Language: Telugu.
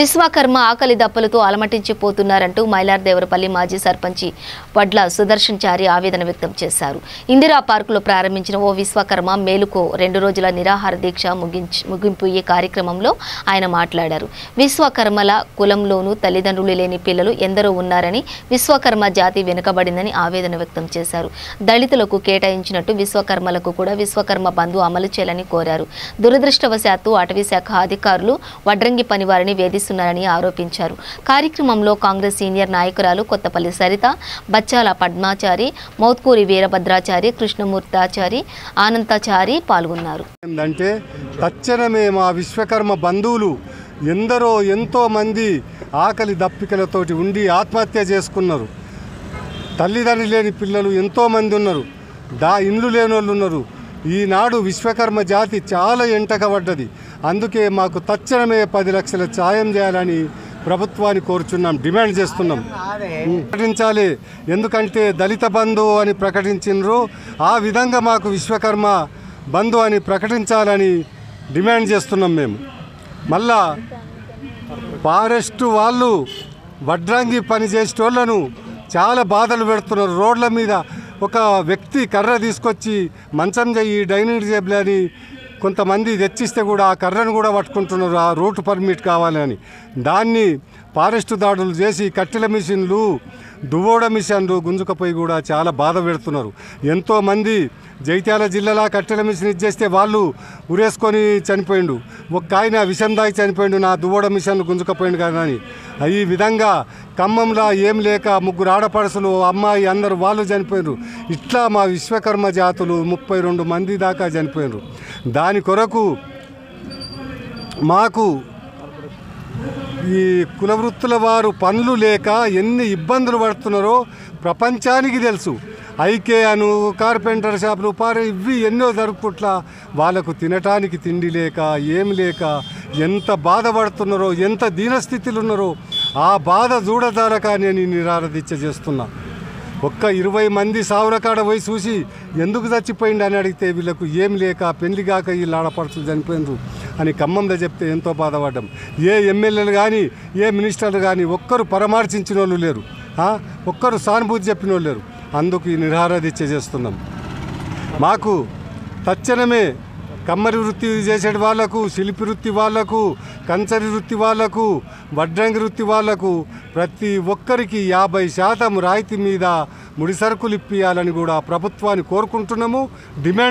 విశ్వకర్మ ఆకలి దప్పలతో అలమటించిపోతున్నారంటూ మైలార్దేవరపల్లి మాజీ సర్పంచి వడ్ల సుదర్శన్ చారి ఆవేదన వ్యక్తం చేశారు. ఇందిరా పార్కులో ప్రారంభించిన ఓ విశ్వకర్మ మేలుకో 2 రోజుల నిరాహార దీక్ష ముగింపు ఈ కార్యక్రమంలో ఆయన మాట్లాడారు. విశ్వకర్మల కులంలోనూ తల్లిదండ్రులు లేని పిల్లలు ఎందరో ఉన్నారని, విశ్వకర్మ జాతి వెనుకబడిందని ఆవేదన వ్యక్తం చేశారు. దళితులకు కేటాయించినట్టు విశ్వకర్మలకు కూడా విశ్వకర్మ బంధు అమలు చేయాలని కోరారు. దురదృష్టవశాత్తు అటవీ శాఖ అధికారులు వడ్రంగి పనివారిని వేధిస్తున్నారని ఆరోపించారు. కార్యక్రమంలో కాంగ్రెస్ సీనియర్ నాయకురాలు కొత్తపల్లి సరిత, బచ్చాల పద్మాచారి, మౌత్కూరి వీరభద్రాచారి, కృష్ణమూర్తాచారి, ఆనంతాచారి పాల్గొన్నారు. అంటే తక్షణమే మా విశ్వకర్మ బంధువులు ఎంతో మంది ఆకలి దప్పికలతోటి ఉండి ఆత్మహత్య చేసుకున్నారు. తల్లిదండ్రులు లేని పిల్లలు ఎంతోమంది ఉన్నారు. ఇండ్లు లేని వాళ్ళు ఉన్నారు. ఈనాడు విశ్వకర్మ జాతి చాలా ఎంటకబడ్డది. అందుకే మాకు తక్షణమే 10 లక్షల సాయం చేయాలని ప్రభుత్వాన్ని కోరుచున్నాం, డిమాండ్ చేస్తున్నాం. ప్రకటించాలి. ఎందుకంటే దళిత బంధు అని ప్రకటించినరు, ఆ విధంగా మాకు విశ్వకర్మ బంధు అని ప్రకటించాలని డిమాండ్ చేస్తున్నాం. మేము మళ్ళా ఫారెస్టు వాళ్ళు వడ్రంగి పని చేసేటోళ్లను చాలా బాధలు పెడుతున్నారు. రోడ్ల మీద ఒక వ్యక్తి కర్ర తీసుకొచ్చి మంచం చెయ్యి, డైనింగ్ టేబుల్ అని కొంతమంది తెచ్చిస్తే కూడా ఆ కర్రను కూడా పట్టుకుంటున్నారు. ఆ రూట్ పర్మిట్ కావాలని దాన్ని ఫారెస్ట్ దాడులు చేసి కట్టెల మిషన్లు, దువ్వోడ మిషన్లు గుంజుకపోయి కూడా చాలా బాధ పెడుతున్నారు. ఎంతోమంది జైత్యాల జిల్లాలో కట్టెల మిషన్ ఇచ్చేస్తే వాళ్ళు ఉరేసుకొని చనిపోయిండు. ఒక ఆయన విషం దాగి చనిపోయిండు, నా దువ్వోడ మిషన్లు గుంజుకపోయిండు కానీ. ఈ విధంగా ఖమ్మంలో ఏం లేక 3 ఆడపడుసులు, అమ్మాయి అందరూ వాళ్ళు చనిపోయినారు. ఇట్లా మా విశ్వకర్మ జాతులు 32 మంది దాకా చనిపోయినారు. దాని కొరకు మాకు ఈ కులవృత్తుల వారు పనులు లేక ఎన్ని ఇబ్బందులు పడుతున్నారో ప్రపంచానికి తెలుసు. ఐకేయాను, కార్పెంటర్ షాపులు, ఇవి ఎన్నో జరుపుట్ల వాళ్ళకు తినటానికి తిండి లేక ఏం లేక ఎంత బాధపడుతున్నారో, ఎంత దీనస్థితిలో ఉన్నారో ఆ బాధ చూడదారక నేను నిరాహార దీక్ష చేస్తున్నా. ఒక్క 20 మంది సావురకాడ పోయి చూసి ఎందుకు చచ్చిపోయింది అని అడిగితే వీళ్ళకు ఏం లేక పెళ్లి కాక వీళ్ళు ఆడపడుచులు చనిపోయినారు అని ఖమ్మంలో చెప్తే ఎంతో బాధపడ్డాం. ఏ ఎమ్మెల్యేలు కానీ ఏ మినిస్టర్లు కానీ ఒక్కరు పరామర్శించిన వాళ్ళు లేరు, ఒక్కరు సానుభూతి చెప్పిన వాళ్ళు లేరు. అందుకు ఈ నిరాహార దీక్ష చేస్తున్నాం. మాకు తక్షణమే కమ్మరి వృత్తి చేసే వాళ్లకు, శిల్పి వృత్తి వాళ్లకు, కంచరి వృత్తి వాళ్లకు, వడ్రంగి వృత్తి వాళ్లకు ప్రతి ఒక్కరికి 50% రాయితీ మీద ముడి సరుకులు ఇప్పియాలని కూడా ప్రభుత్వాన్ని కోరుకుంటున్నాము, డిమాండ్